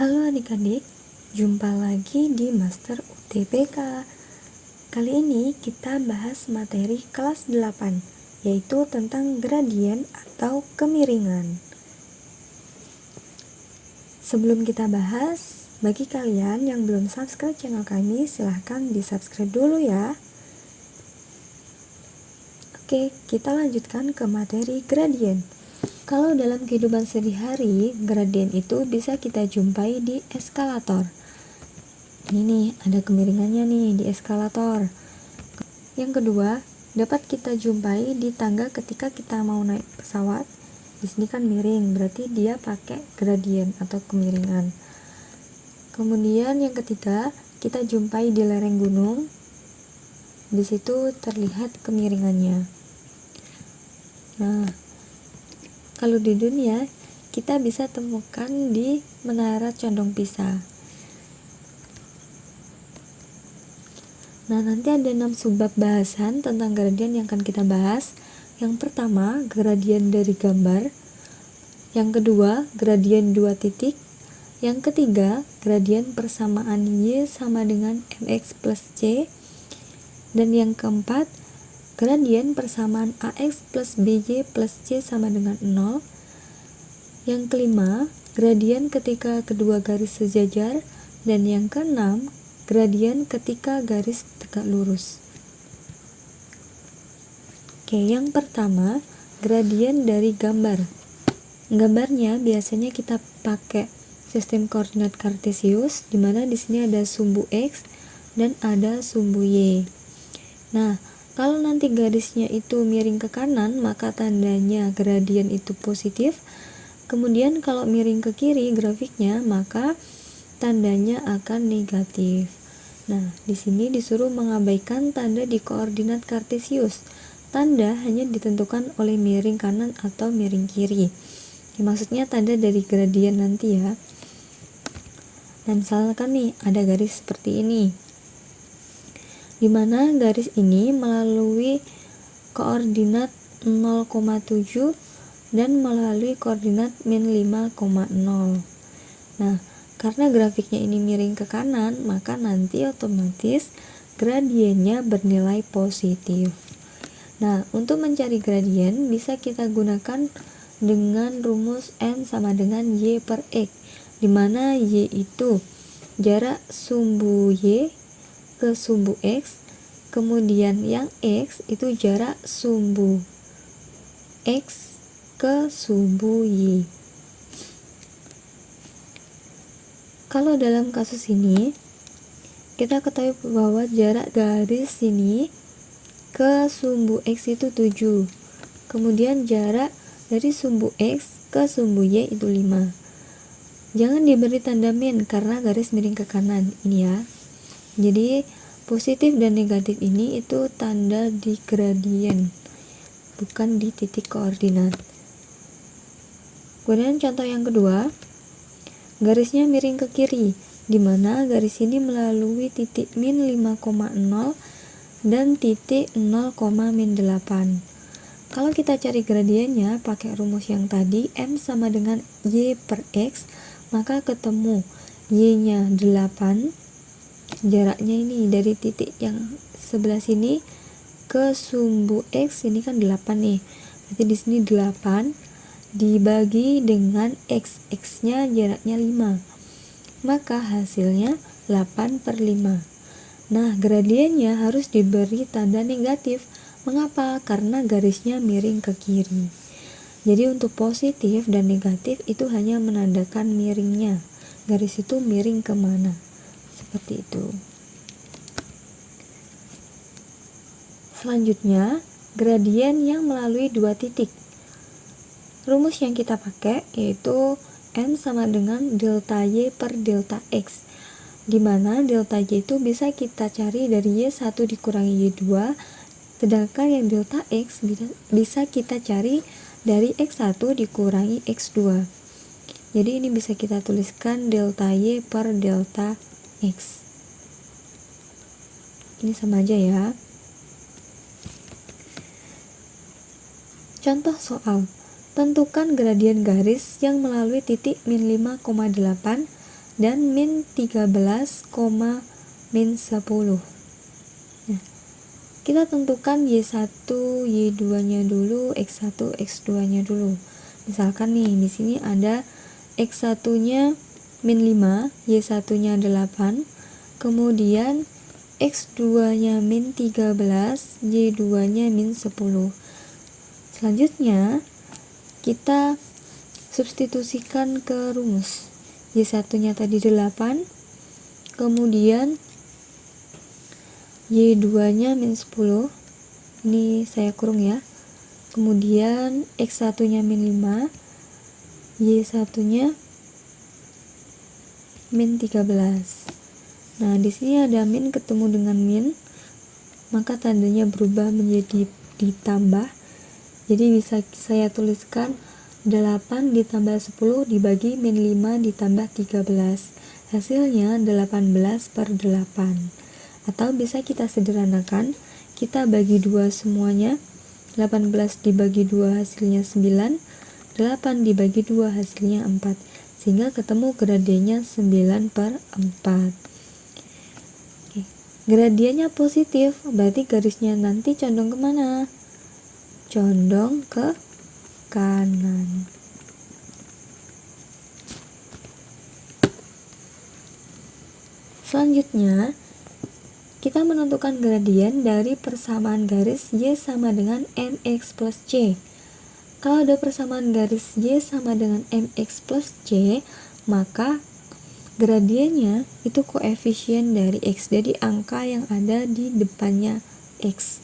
Halo adik-adik, jumpa lagi di Master UTBK. Kali ini kita bahas materi kelas 8, yaitu tentang gradien atau kemiringan. Sebelum kita bahas, bagi kalian yang belum subscribe channel kami, silahkan di subscribe dulu ya. Oke, kita lanjutkan ke materi gradien. Kalau dalam kehidupan sehari-hari, gradien itu bisa kita jumpai di eskalator. Ini nih, ada kemiringannya nih di eskalator. Yang kedua, dapat kita jumpai di tangga ketika kita mau naik pesawat. Di sini kan miring, berarti dia pakai gradien atau kemiringan. Kemudian yang ketiga, kita jumpai di lereng gunung. Di situ terlihat kemiringannya. Nah, kalau di dunia, kita bisa temukan di Menara Condong Pisa. Nah, nanti ada 6 subbab bahasan tentang gradien yang akan kita bahas. Yang pertama, gradien dari gambar. Yang kedua, gradien 2 titik. Yang ketiga, gradien persamaan Y sama dengan MX plus C. Dan yang keempat, gradien persamaan AX plus BY plus C sama dengan 0. Yang kelima, gradien ketika kedua garis sejajar. Dan yang keenam, gradien ketika garis tegak lurus. Oke, yang pertama, gradien dari gambar. Gambarnya biasanya kita pakai sistem koordinat kartesius, di mana di sini ada sumbu X dan ada sumbu Y. Nah, kalau nanti garisnya itu miring ke kanan, maka tandanya gradien itu positif. Kemudian kalau miring ke kiri grafiknya, maka tandanya akan negatif. Nah, di sini disuruh mengabaikan tanda di koordinat kartesius. Tanda hanya ditentukan oleh miring kanan atau miring kiri. Maksudnya tanda dari gradien nanti ya. Dan misalkan nih, ada garis seperti ini, dimana garis ini melalui koordinat 0,7 dan melalui koordinat min 5,0. Nah, karena grafiknya ini miring ke kanan, maka nanti otomatis gradiennya bernilai positif. Nah, untuk mencari gradien bisa kita gunakan dengan rumus N sama dengan Y per X, dimana Y itu jarak sumbu Y ke sumbu X, kemudian yang X itu jarak sumbu X ke sumbu Y. Kalau dalam kasus ini, kita ketahui bahwa jarak garis ini ke sumbu X itu 7. Kemudian jarak dari sumbu X ke sumbu Y itu 5. Jangan diberi tanda min karena garis miring ke kanan ini ya. Jadi positif dan negatif ini itu tanda di gradien, bukan di titik koordinat. Kemudian contoh yang kedua, garisnya miring ke kiri, dimana garis ini melalui titik min 5,0 dan titik 0,-8. Kalau kita cari gradiennya pakai rumus yang tadi, M sama dengan Y per X, maka ketemu Y nya 8, jaraknya ini dari titik yang sebelah sini ke sumbu X ini kan 8 nih, berarti di sini 8 dibagi dengan X nya jaraknya 5, maka hasilnya 8/5. Nah, gradiennya harus diberi tanda negatif. Mengapa? Karena garisnya miring ke kiri. Jadi untuk positif dan negatif itu hanya menandakan miringnya, garis itu miring kemana, seperti itu. Selanjutnya, gradien yang melalui 2 titik. Rumus yang kita pakai yaitu N sama dengan delta Y per delta X, dimana delta Y itu bisa kita cari dari Y1 dikurangi Y2, sedangkan yang delta X bisa kita cari dari X1 dikurangi X2. Jadi ini bisa kita tuliskan delta Y per delta X. Ini sama aja ya. Contoh soal, tentukan gradien garis yang melalui titik min 5,8 dan min 13, min 10. Nah, kita tentukan Y1, Y2 nya dulu, X1, X2 nya dulu. Misalkan nih di sini ada X1 nya min 5, Y1 nya 8, kemudian X2 nya min 13, Y2 nya min 10. Selanjutnya kita substitusikan ke rumus. Y1 nya tadi 8, kemudian Y2 nya min 10, ini saya kurung ya, kemudian X1 nya min 5, Y1 nya min 13. Nah, di sini ada min ketemu dengan min, maka tandanya berubah menjadi ditambah. Jadi bisa saya tuliskan 8 ditambah 10 dibagi min 5 ditambah 13. Hasilnya 18/8. Atau bisa kita sederhanakan, kita bagi 2 semuanya. 18 dibagi 2 hasilnya 9, 8 dibagi 2 hasilnya 4. Sehingga ketemu gradiennya 9/4. Gradiennya positif, berarti garisnya nanti condong kemana? Condong ke kanan. Selanjutnya, kita menentukan gradien dari persamaan garis Y sama dengan MX plus C. Kalau ada persamaan garis Y sama dengan MX plus C, maka gradiennya itu koefisien dari X, jadi angka yang ada di depannya X.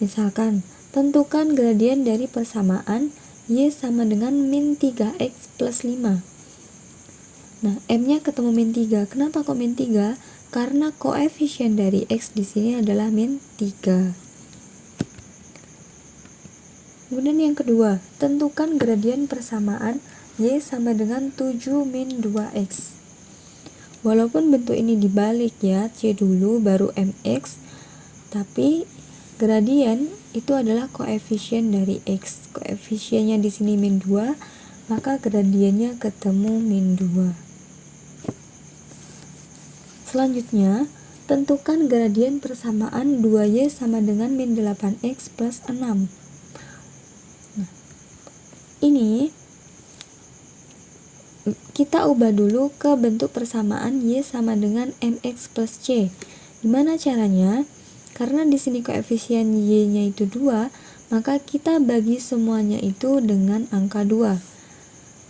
Misalkan, tentukan gradien dari persamaan Y sama dengan min 3X plus 5. Nah, M-nya ketemu min 3. Kenapa kok min 3? Karena koefisien dari X di sini adalah min 3. Kemudian yang kedua, tentukan gradien persamaan Y sama dengan 7 min 2X. Walaupun bentuk ini dibalik ya, C dulu baru MX, tapi gradien itu adalah koefisien dari X. Koefisiennya di sini min 2, maka gradiennya ketemu min 2. Selanjutnya, tentukan gradien persamaan 2Y sama dengan min 8X plus 6. Nah, ini kita ubah dulu ke bentuk persamaan Y sama dengan MX plus C. Gimana caranya? Karena di sini koefisien Y-nya itu 2, maka kita bagi semuanya itu dengan angka 2.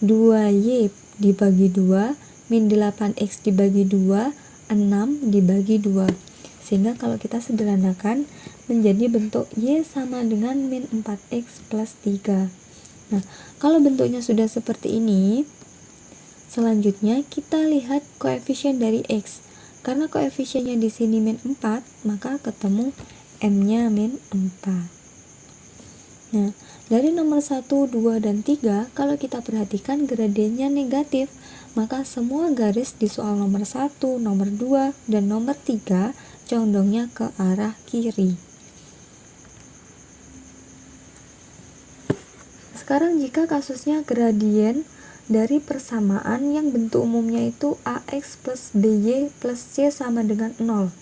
2Y dibagi 2, min 8X dibagi 2, 6 dibagi 2. Sehingga kalau kita sederhanakan menjadi bentuk Y sama dengan min 4X plus 3. Nah, kalau bentuknya sudah seperti ini, selanjutnya kita lihat koefisien dari X. Karena koefisiennya di sini min 4, maka ketemu M-nya min 4. Nah, dari nomor 1, 2, dan 3, kalau kita perhatikan gradiennya negatif, maka semua garis di soal nomor 1, nomor 2, dan nomor 3 condongnya ke arah kiri. Sekarang jika kasusnya gradien dari persamaan yang bentuk umumnya itu AX plus BY plus C sama dengan 0,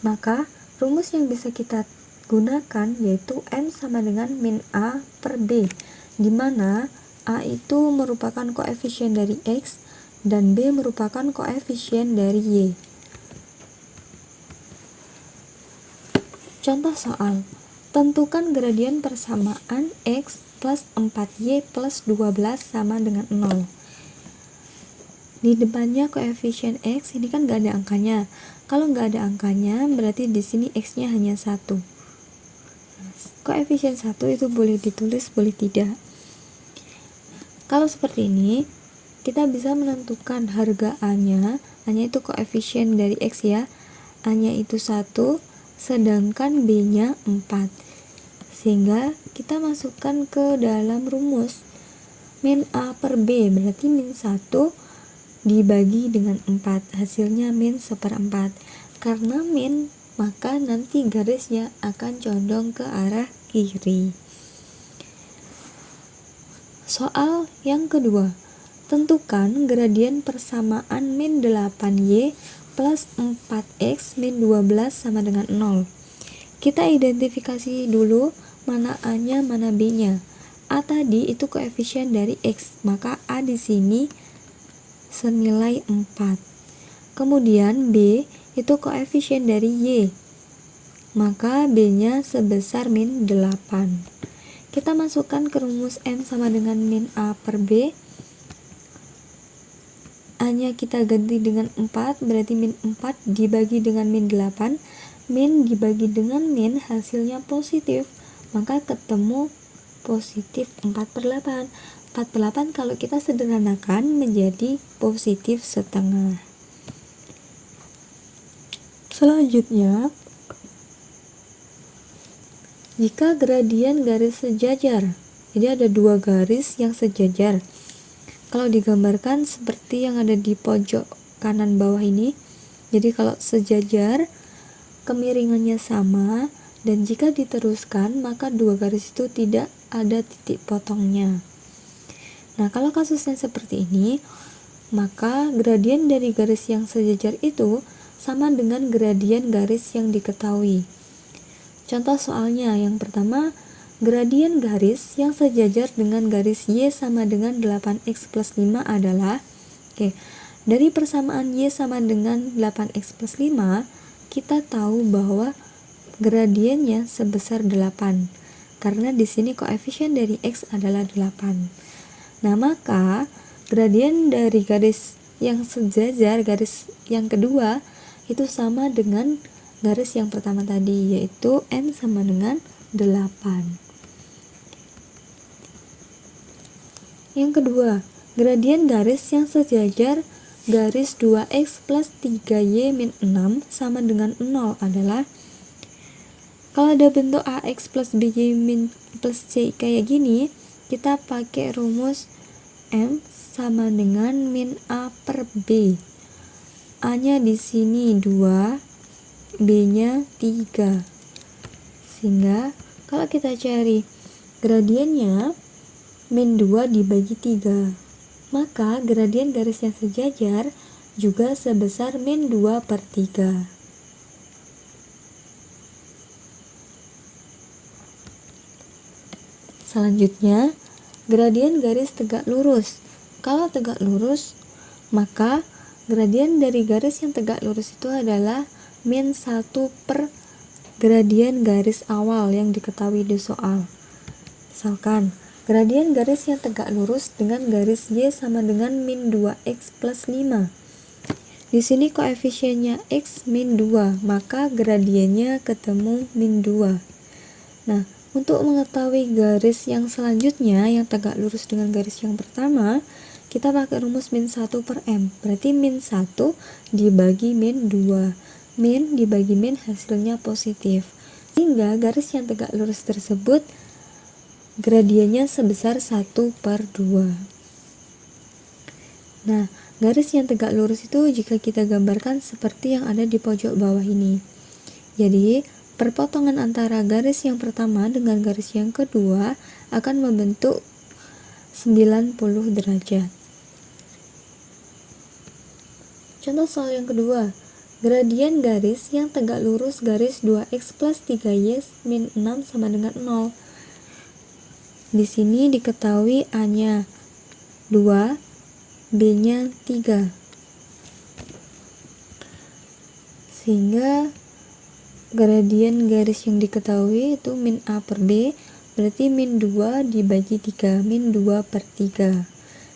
maka rumus yang bisa kita gunakan yaitu M sama dengan min A per B, di mana A itu merupakan koefisien dari X dan B merupakan koefisien dari Y. Contoh soal, tentukan gradien persamaan X plus 4Y plus 12 sama dengan 0. Di depannya koefisien X, ini kan gak ada angkanya. Kalau nggak ada angkanya, berarti di sini X-nya hanya 1. Koefisien 1 itu boleh ditulis, boleh tidak. Kalau seperti ini, kita bisa menentukan harga A-nya. A-nya itu koefisien dari X ya. A-nya itu 1, sedangkan B-nya 4. Sehingga kita masukkan ke dalam rumus. Min A per B berarti min 1 dibagi dengan 4, hasilnya min 1/4. Karena min, maka nanti garisnya akan condong ke arah kiri. Soal yang kedua, tentukan gradien persamaan min 8y plus 4x min 12 sama dengan 0. Kita identifikasi dulu mana A-nya, mana B-nya. A tadi itu koefisien dari X, maka A di sini senilai 4. Kemudian B itu koefisien dari Y, maka B-nya sebesar min 8. Kita masukkan ke rumus M sama dengan min A per B. A-nya kita ganti dengan 4, berarti min 4 dibagi dengan min 8. Min dibagi dengan min hasilnya positif, maka ketemu positif 4/8. 4/8 kalau kita sederhanakan menjadi positif setengah. Selanjutnya, jika gradien garis sejajar, jadi ada dua garis yang sejajar. Kalau digambarkan seperti yang ada di pojok kanan bawah ini, jadi kalau sejajar, kemiringannya sama, dan jika diteruskan maka dua garis itu tidak ada titik potongnya. Nah, kalau kasusnya seperti ini, maka gradien dari garis yang sejajar itu sama dengan gradien garis yang diketahui. Contoh soalnya yang pertama, gradien garis yang sejajar dengan garis Y sama dengan 8x plus 5 adalah, dari persamaan Y sama dengan 8x plus 5, kita tahu bahwa gradiennya sebesar 8 karena di sini koefisien dari X adalah 8. Nah, maka gradien dari garis yang sejajar, garis yang kedua, itu sama dengan garis yang pertama tadi, yaitu M sama dengan 8. Yang kedua, gradien garis yang sejajar garis 2x plus 3y min 6 sama dengan 0 adalah, kalau ada bentuk ax plus by min plus c kayak gini, kita pakai rumus M sama dengan min a per b. A nya di sini 2, b nya 3. Sehingga kalau kita cari gradiennya min 2 dibagi 3, maka gradien garis yang sejajar juga sebesar min 2/3. Selanjutnya, gradien garis tegak lurus. Kalau tegak lurus, maka gradien dari garis yang tegak lurus itu adalah min 1 per gradien garis awal yang diketahui di soal. Misalkan, gradien garis yang tegak lurus dengan garis Y sama dengan min 2x plus 5. Di sini koefisiennya X min 2, maka gradiennya ketemu min 2. Nah, untuk mengetahui garis yang selanjutnya yang tegak lurus dengan garis yang pertama, kita pakai rumus min 1 per M. Berarti min 1 dibagi min 2. Min dibagi min hasilnya positif. Sehingga garis yang tegak lurus tersebut gradiennya sebesar 1/2. Nah, garis yang tegak lurus itu jika kita gambarkan seperti yang ada di pojok bawah ini. Jadi, perpotongan antara garis yang pertama dengan garis yang kedua akan membentuk 90 derajat. Contoh soal yang kedua, gradien garis yang tegak lurus garis 2x plus 3y min 6 sama dengan 0. Di sini diketahui A-nya 2, B-nya 3. Sehingga gradien garis yang diketahui itu min A per B, berarti min 2 dibagi 3, min 2/3.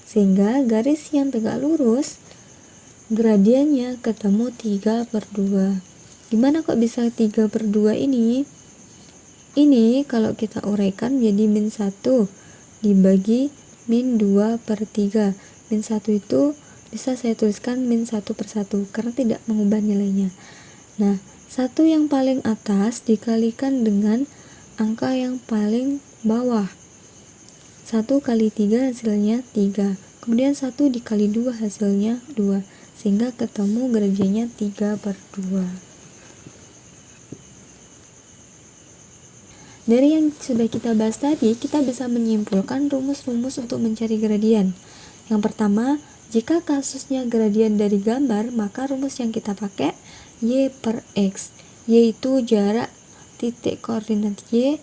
Sehingga garis yang tegak lurus gradiennya ketemu 3/2. Gimana kok bisa 3/2 ini? Ini kalau kita uraikan jadi min 1 dibagi min 2/3. Min 1 itu bisa saya tuliskan min 1/1 karena tidak mengubah nilainya. Nah, 1 yang paling atas dikalikan dengan angka yang paling bawah. 1 kali 3 hasilnya 3. Kemudian 1 dikali 2 hasilnya 2. Sehingga ketemu gradiennya 3/2. Dari yang sudah kita bahas tadi, kita bisa menyimpulkan rumus-rumus untuk mencari gradien. Yang pertama, jika kasusnya gradien dari gambar, maka rumus yang kita pakai Y per X, yaitu jarak titik koordinat Y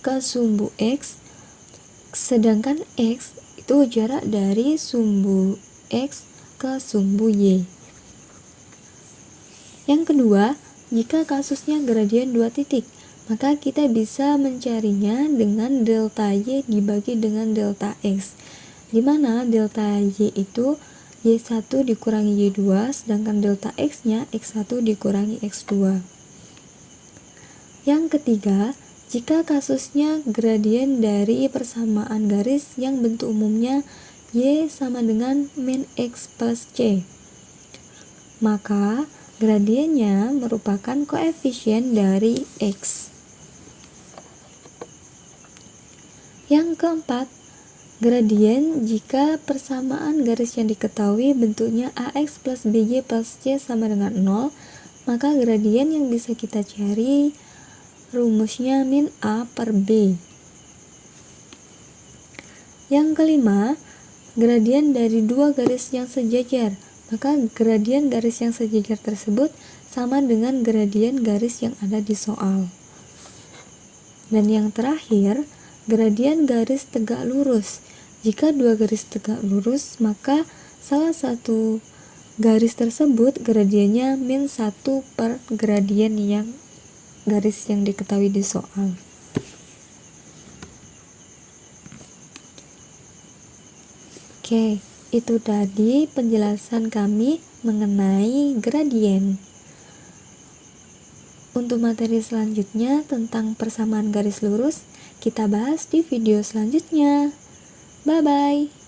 ke sumbu X, sedangkan X itu jarak dari sumbu X ke sumbu Y. Yang kedua, jika kasusnya gradien 2 titik, maka kita bisa mencarinya dengan delta Y dibagi dengan delta X, di mana delta Y itu Y1 dikurangi Y2, sedangkan delta X-nya X1 dikurangi X2. Yang ketiga, jika kasusnya gradien dari persamaan garis yang bentuk umumnya Y sama dengan min X plus C, maka gradiennya merupakan koefisien dari X. Yang keempat, gradien jika persamaan garis yang diketahui bentuknya AX plus BY plus C sama dengan 0, maka gradien yang bisa kita cari rumusnya min A per B. Yang kelima, gradien dari dua garis yang sejajar, maka gradien garis yang sejajar tersebut sama dengan gradien garis yang ada di soal. Dan yang terakhir, gradien garis tegak lurus. Jika dua garis tegak lurus, maka salah satu garis tersebut gradiennya min 1 per gradien yang garis yang diketahui di soal. Oke, itu tadi penjelasan kami mengenai gradien. Untuk materi selanjutnya tentang persamaan garis lurus, kita bahas di video selanjutnya. Bye-bye.